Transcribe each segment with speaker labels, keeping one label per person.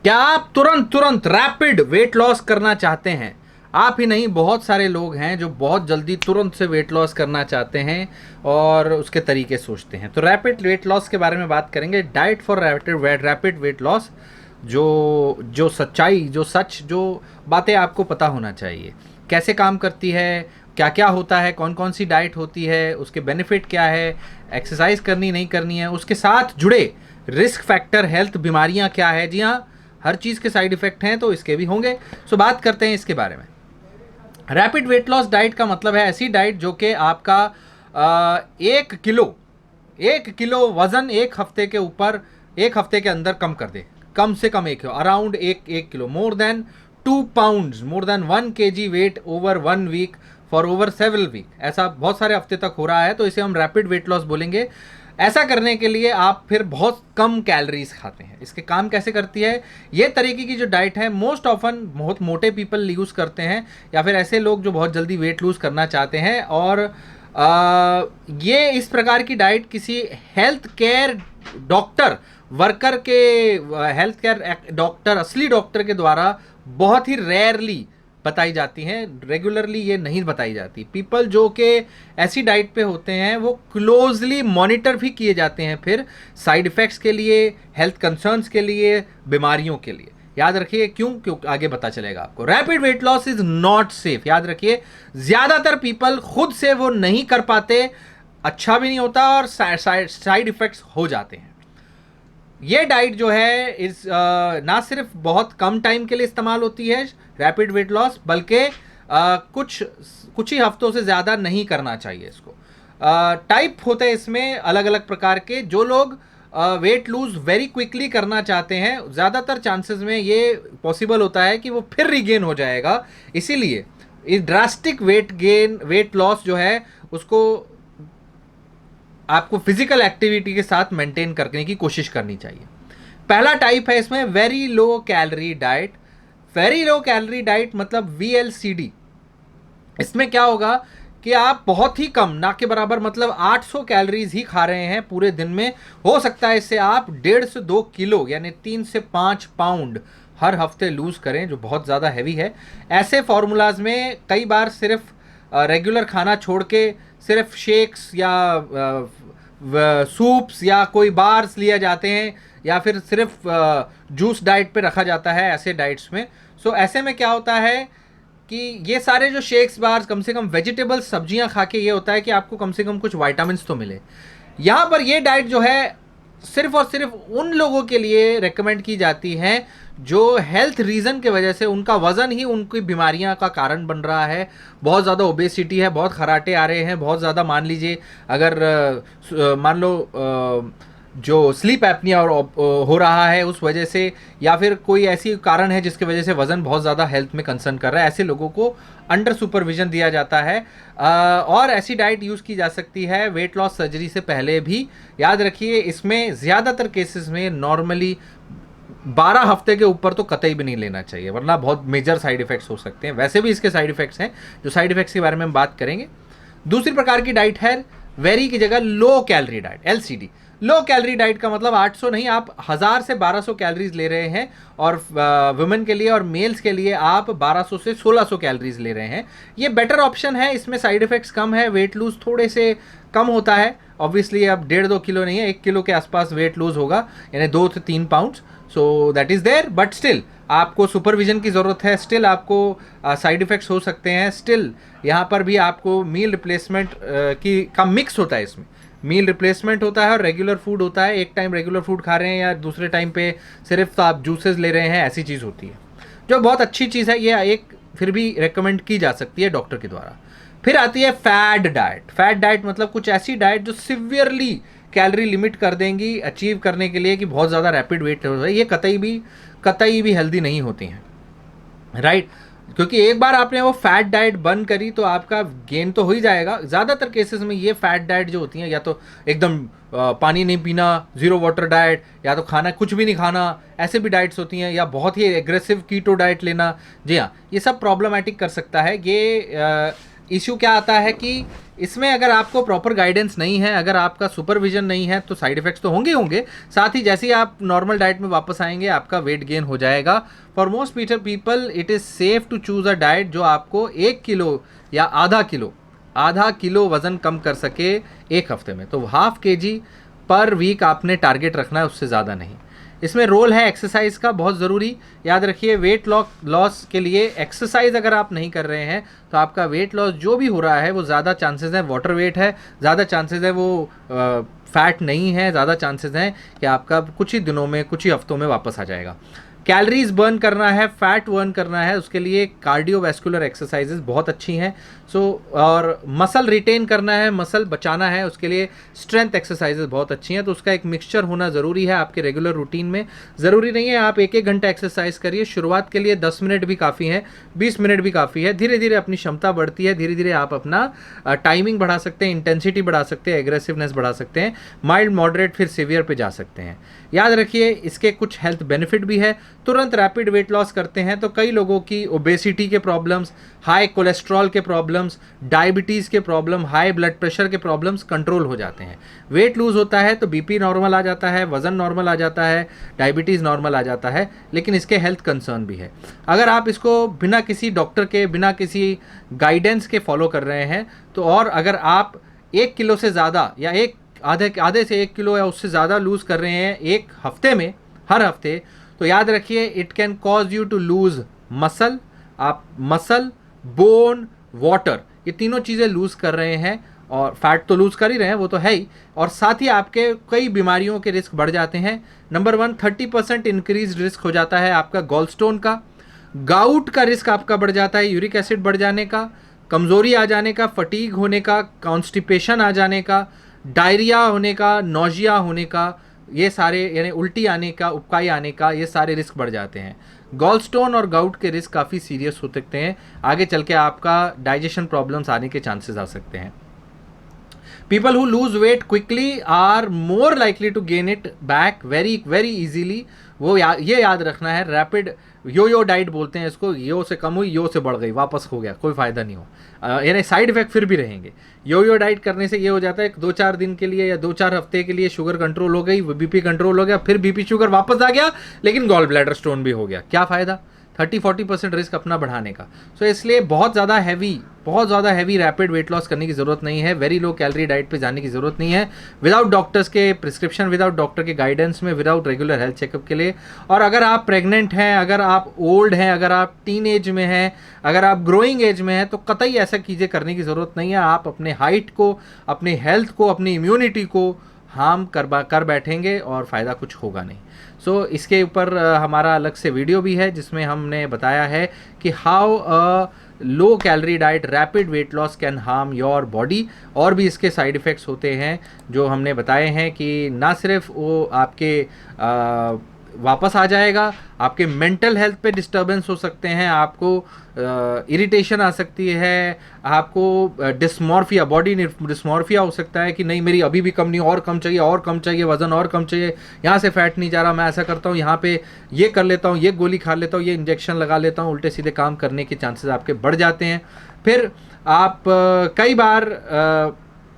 Speaker 1: क्या आप तुरंत तुरंत रैपिड वेट लॉस करना चाहते हैं? आप ही नहीं, बहुत सारे लोग हैं जो बहुत जल्दी तुरंत से वेट लॉस करना चाहते हैं और उसके तरीके सोचते हैं। तो रैपिड वेट लॉस के बारे में बात करेंगे। Diet for rapid weight loss. जो जो सच्चाई, जो सच, जो बातें आपको पता होना चाहिए, कैसे काम करती है, क्या क्या होता है, कौन कौन सी डाइट होती है, उसके बेनिफिट क्या है, एक्सरसाइज करनी नहीं करनी है, उसके साथ जुड़े रिस्क फैक्टर, हेल्थ बीमारियां क्या है। जी हाँ, हर चीज़ के साइड इफ़ेक्ट हैं तो इसके भी होंगे। सो बात करते हैं इसके बारे में। रैपिड वेट लॉस डाइट का मतलब है ऐसी डाइट जो कि आपका 1 किलो वज़न एक हफ्ते के अंदर कम कर दे। कम से कम अराउंड एक kilo, more than 2 pounds, more than 1 kg weight over 1 week, for over several week. ऐसा बहुत सारे हफ्ते तक हो रहा है तो इसे हम रैपिड वेट लॉस बोलेंगे। ऐसा करने के लिए आप फिर बहुत कम कैलोरीज खाते हैं। इसके काम कैसे करती है ये तरीके की जो डाइट है, मोस्ट ऑफन बहुत मोटे पीपल यूज़ करते हैं या फिर ऐसे लोग जो बहुत जल्दी वेट लूज़ करना चाहते हैं। और ये इस प्रकार की डाइट किसी हेल्थ केयर डॉक्टर, वर्कर के, हेल्थ केयर डॉक्टर, असली डॉक्टर के द्वारा बहुत ही रेयरली बताई जाती हैं। रेगुलरली ये नहीं बताई जाती। पीपल जो कि ऐसी डाइट पे होते हैं वो क्लोजली मॉनिटर भी किए जाते हैं फिर साइड इफ़ेक्ट्स के लिए, हेल्थ कंसर्न्स के लिए, बीमारियों के लिए। याद रखिए क्यों आगे पता चलेगा आपको। Rapid weight loss is not safe. याद रखिए, ज़्यादातर पीपल खुद से वो नहीं कर पाते, अच्छा भी नहीं होता और साइड इफ़ेक्ट्स हो जाते हैं। ये डाइट जो है इस ना सिर्फ बहुत कम टाइम के लिए इस्तेमाल होती है रैपिड वेट लॉस, बल्कि कुछ ही हफ्तों से ज़्यादा नहीं करना चाहिए इसको। टाइप होते हैं इसमें अलग अलग प्रकार के। जो लोग वेट लूज वेरी क्विकली करना चाहते हैं, ज़्यादातर चांसेस में ये पॉसिबल होता है कि वो फिर रिगेन हो जाएगा। इसीलिए इस ड्रास्टिक वेट लॉस जो है उसको आपको फिजिकल एक्टिविटी के साथ मेंटेन करने की कोशिश करनी चाहिए। पहला टाइप है इसमें very low calorie diet. Very low calorie diet मतलब VLCD। इसमें क्या होगा कि आप बहुत ही कम, ना के बराबर, मतलब 800 कैलोरीज ही खा रहे हैं पूरे दिन में। हो सकता है इससे आप 1.5 से 2 किलो यानी 3 से 5 पाउंड हर हफ्ते लूज करें, जो बहुत ज़्यादा हैवी है। ऐसे फार्मूलाज में कई बार सिर्फ रेगुलर खाना छोड़ के सिर्फ शेक्स या सूप्स या कोई बार्स लिए जाते हैं या फिर सिर्फ जूस डाइट पे रखा जाता है ऐसे डाइट्स में। सो ऐसे में क्या होता है कि ये सारे जो शेक्स बार्स, कम से कम वेजिटेबल्स, सब्जियां खा के ये होता है कि आपको कम से कम कुछ विटामिन तो मिले। यहाँ पर ये डाइट जो है सिर्फ और सिर्फ उन लोगों के लिए रेकमेंड की जाती है जो हेल्थ रीज़न के वजह से उनका वज़न ही उनकी बीमारियां का कारण बन रहा है। बहुत ज़्यादा ओबेसिटी है, बहुत खराटे आ रहे हैं, बहुत ज़्यादा, मान लीजिए अगर मान लो जो स्लीप एपनिया हो रहा है उस वजह से, या फिर कोई ऐसी कारण है जिसकी वजह से वज़न बहुत ज़्यादा हेल्थ में कंसर्न कर रहा है, ऐसे लोगों को अंडर सुपरविजन दिया जाता है। और ऐसी डाइट यूज़ की जा सकती है वेट लॉस सर्जरी से पहले भी। याद रखिए, इसमें ज़्यादातर केसेस में नॉर्मली 12 हफ्ते के ऊपर तो कतई भी नहीं लेना चाहिए, वरना बहुत मेजर साइड इफ़ेक्ट्स हो सकते हैं। वैसे भी इसके साइड इफ़ेक्ट्स हैं, जो साइड इफ़ेक्ट्स के बारे में हम बात करेंगे। दूसरी प्रकार की डाइट है वेरी की जगह low calorie diet, LCD। Low calorie diet का मतलब 800 नहीं, आप 1000 से 1200 कैलोरीज ले रहे हैं, और वुमेन के लिए और मेल्स के लिए आप 1200 से 1600 कैलोरीज ले रहे हैं। ये बेटर ऑप्शन है, इसमें साइड इफ़ेक्ट्स कम है, वेट लूज थोड़े से कम होता है। ऑब्वियसली अब 1.5-2 किलो नहीं है, 1 किलो के आसपास वेट लूज होगा, यानी 2 से 3 pound. So that is there, but still आपको सुपरविजन की ज़रूरत है, स्टिल आपको साइड इफ़ेक्ट्स हो सकते हैं। स्टिल यहाँ पर भी आपको मील रिप्लेसमेंट का मिक्स होता है। इसमें मील रिप्लेसमेंट होता है और रेगुलर फूड होता है। एक टाइम रेगुलर फूड खा रहे हैं या दूसरे टाइम पे सिर्फ आप जूसेस ले रहे हैं, ऐसी चीज़ होती है, जो बहुत अच्छी चीज़ है। ये एक फिर भी रेकमेंड की जा सकती है डॉक्टर के द्वारा। फिर आती है फैट डाइट। फैट डाइट मतलब कुछ ऐसी डाइट जो सिवियरली कैलोरी लिमिट कर देंगी अचीव करने के लिए कि बहुत ज़्यादा रैपिड वेट हो जाए। ये कतई भी हेल्दी नहीं होती हैं, राइट। क्योंकि एक बार आपने वो फैट डाइट बंद करी तो आपका गेन तो हो ही जाएगा। ज़्यादातर केसेस में ये फैट डाइट जो होती हैं, या तो एकदम पानी नहीं पीना, ज़ीरो वाटर डाइट, या तो खाना कुछ भी नहीं खाना, ऐसे भी डाइट्स होती हैं, या बहुत ही एग्रेसिव कीटो डाइट लेना। जी हाँ, ये सब प्रॉब्लमेटिक कर सकता है। ये इश्यू क्या आता है कि इसमें अगर आपको प्रॉपर गाइडेंस नहीं है, अगर आपका सुपरविजन नहीं है, तो साइड इफेक्ट्स तो होंगे होंगे। साथ ही जैसे ही आप नॉर्मल डाइट में वापस आएंगे आपका वेट गेन हो जाएगा। For most people it is safe to choose a diet जो आपको 1 किलो या आधा किलो वज़न कम कर सके एक हफ्ते में। तो ½ kg पर वीक आपने टारगेट रखना है, उससे ज़्यादा नहीं। इसमें रोल है एक्सरसाइज का बहुत ज़रूरी। याद रखिए वेट लॉस के लिए एक्सरसाइज अगर आप नहीं कर रहे हैं तो आपका वेट लॉस जो भी हो रहा है वो ज़्यादा चांसेस है वाटर वेट है, ज़्यादा चांसेस है वो फैट नहीं है, ज़्यादा चांसेस हैं कि आपका कुछ ही दिनों में, कुछ ही हफ्तों में वापस आ जाएगा। कैलोरीज बर्न करना है, फैट बर्न करना है, उसके लिए कार्डियोवैस्कुलर एक्सरसाइजेज बहुत अच्छी हैं। और मसल रिटेन करना है, मसल बचाना है, उसके लिए स्ट्रेंथ एक्सरसाइजेज बहुत अच्छी हैं। तो उसका एक मिक्सचर होना ज़रूरी है आपके रेगुलर रूटीन में। ज़रूरी नहीं है आप 1-1 घंटा एक्सरसाइज करिए, शुरुआत के लिए 10 मिनट भी काफ़ी है, 20 मिनट भी काफ़ी है। धीरे धीरे अपनी क्षमता बढ़ती है, धीरे धीरे आप अपना टाइमिंग बढ़ा सकते हैं, इंटेंसिटी बढ़ा सकते हैं, एग्रेसिवनेस बढ़ा सकते हैं, माइल्ड मॉडरेट फिर सीवियर पे जा सकते हैं। याद रखिए इसके कुछ हेल्थ बेनिफिट भी है। तुरंत रैपिड वेट लॉस करते हैं तो कई लोगों की ओबेसिटी के प्रॉब्लम्स, हाई कोलेस्ट्रॉल के प्रॉब्लम्स, डायबिटीज़ के प्रॉब्लम, हाई ब्लड प्रेशर के प्रॉब्लम्स कंट्रोल हो जाते हैं। वेट लूज होता है तो बीपी नॉर्मल आ जाता है, वज़न नॉर्मल आ जाता है, डायबिटीज़ नॉर्मल आ जाता है, लेकिन इसके हेल्थ कंसर्न भी है। अगर आप इसको बिना किसी डॉक्टर के, बिना किसी गाइडेंस के फॉलो कर रहे हैं तो, और अगर आप 1 किलो से ज़्यादा या आधे से 1 किलो या उससे ज़्यादा लूज़ कर रहे हैं एक हफ्ते में, हर हफ्ते, तो याद रखिए it can cause you to lose muscle. आप मसल, बोन, वाटर, ये तीनों चीज़ें लूज़ कर रहे हैं, और फैट तो लूज़ कर ही रहे हैं, वो तो है ही, और साथ ही आपके कई बीमारियों के रिस्क बढ़ जाते हैं। नंबर 1, 30% इंक्रीज रिस्क हो जाता है आपका गॉल स्टोन का, गाउट का रिस्क आपका बढ़ जाता है, यूरिक एसिड बढ़ जाने का, कमज़ोरी आ जाने का, फटीग होने का, कॉन्स्टिपेशन आ जाने का, डायरिया होने का, नोजिया होने का, ये सारे यानी उल्टी आने का, उबकाई आने का, ये सारे रिस्क बढ़ जाते हैं। गॉल स्टोन और गाउट के रिस्क काफ़ी सीरियस हो सकते हैं, आगे चल के आपका डाइजेशन प्रॉब्लम्स आने के चांसेस आ सकते हैं। People who lose weight quickly are more likely to gain it back very easily। वो ये याद रखना है, रैपिड यो डाइट बोलते हैं इसको, यो से कम हुई, यो से बढ़ गई, वापस हो गया, कोई फ़ायदा नहीं हो, यानी साइड इफेक्ट फिर भी रहेंगे। यो डाइट करने से ये हो जाता है 2-4 दिन के लिए या 2-4 हफ्ते के लिए शुगर कंट्रोल हो गई, बीपी कंट्रोल हो गया, फिर बीपी शुगर वापस आ गया, लेकिन गॉल ब्लैडर स्टोन भी हो गया, क्या फ़ायदा? 30-40% रिस्क अपना बढ़ाने का। सो इसलिए बहुत ज़्यादा हैवी रैपिड वेट लॉस करने की ज़रूरत नहीं है, वेरी लो कैलोरी डाइट पे जाने की ज़रूरत नहीं है, विदाउट डॉक्टर्स के प्रिस्क्रिप्शन, विदाउट डॉक्टर के गाइडेंस में, विदाउट रेगुलर हेल्थ चेकअप के लिए। और अगर आप प्रेग्नेंट हैं, अगर आप ओल्ड हैं, अगर आप टीन एज में हैं, अगर आप ग्रोइंग एज में हैं, तो कतई ऐसा चीज़ें करने की ज़रूरत नहीं है। आप अपने हाइट को, अपने हेल्थ को, अपनी इम्यूनिटी को हार्म कर बैठेंगे और फ़ायदा कुछ होगा नहीं। सो इसके ऊपर हमारा अलग से वीडियो भी है जिसमें हमने बताया है कि how a low calorie diet rapid weight loss can harm your body, और भी इसके साइड इफ़ेक्ट्स होते हैं जो हमने बताए हैं कि ना सिर्फ वो आपके वापस आ जाएगा, आपके मेंटल हेल्थ पे डिस्टर्बेंस हो सकते हैं, आपको इरिटेशन आ सकती है, आपको डिस्मॉर्फिया, बॉडी डिस्मॉर्फिया हो सकता है कि नहीं मेरी अभी भी कम नहीं, और कम चाहिए, वज़न और कम चाहिए, यहाँ से फैट नहीं जा रहा, मैं ऐसा करता हूँ, यहाँ पे ये कर लेता हूँ, ये गोली खा लेता हूँ, ये इंजेक्शन लगा लेता हूँ, उल्टे सीधे काम करने के चांसेस आपके बढ़ जाते हैं। फिर आप कई बार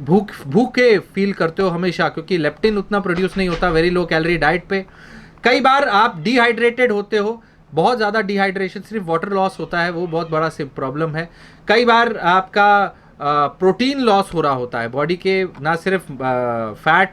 Speaker 1: भूखे फील करते हो हमेशा, क्योंकि लेप्टिन उतना प्रोड्यूस नहीं होता वेरी लो कैलोरी डाइट पे। कई बार आप डिहाइड्रेटेड होते हो, बहुत ज़्यादा डिहाइड्रेशन, सिर्फ वाटर लॉस होता है, वो बहुत बड़ा प्रॉब्लम है। कई बार आपका प्रोटीन लॉस हो रहा होता है बॉडी के, ना सिर्फ फैट,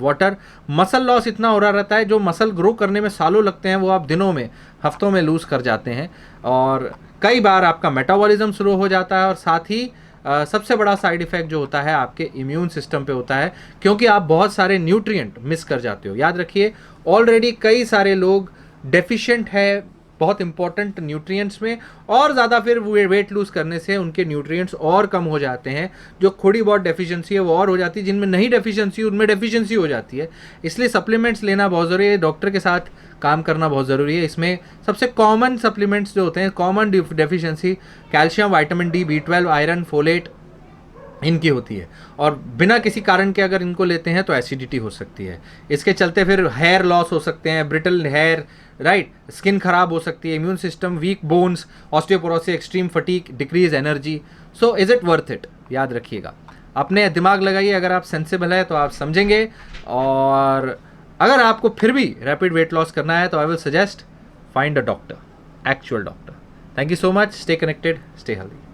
Speaker 1: वाटर, मसल लॉस इतना हो रहा रहता है, जो मसल ग्रो करने में सालों लगते हैं वो आप दिनों में, हफ्तों में लूज़ कर जाते हैं। और कई बार आपका मेटाबॉलिज्म स्लो हो जाता है, और साथ ही सबसे बड़ा साइड इफ़ेक्ट जो होता है आपके इम्यून सिस्टम पे होता है, क्योंकि आप बहुत सारे न्यूट्रिएंट मिस कर जाते हो। याद रखिए ऑलरेडी कई सारे लोग डेफिशिएंट है बहुत इंपॉर्टेंट न्यूट्रिएंट्स में, और ज़्यादा फिर वेट लूज़ करने से उनके न्यूट्रिएंट्स और कम हो जाते हैं, जो थोड़ी बहुत डेफिशिएंसी है वो और हो जाती है, जिनमें नहीं डेफिशिएंसी उनमें डेफिशिएंसी हो जाती है। इसलिए सप्लीमेंट्स लेना बहुत ज़रूरी है, डॉक्टर के साथ काम करना बहुत ज़रूरी है। इसमें सबसे कॉमन सप्लीमेंट्स जो होते हैं, common deficiency, calcium, vitamin D, B12, iron, folate, इनकी होती है, और बिना किसी कारण के अगर इनको लेते हैं तो एसिडिटी हो सकती है। इसके चलते फिर हेयर लॉस हो सकते हैं, ब्रिटल हेयर, राइट, स्किन खराब हो सकती है, immune system weak, bones, osteoporosis, extreme fatigue, decrease energy. So is it worth it? याद रखिएगा, अपने दिमाग लगाइए, अगर आप सेंसिबल है तो आप समझेंगे। और अगर आपको फिर भी रैपिड वेट लॉस करना है तो I will suggest find a doctor, actual doctor. Thank you so much, stay connected, stay healthy.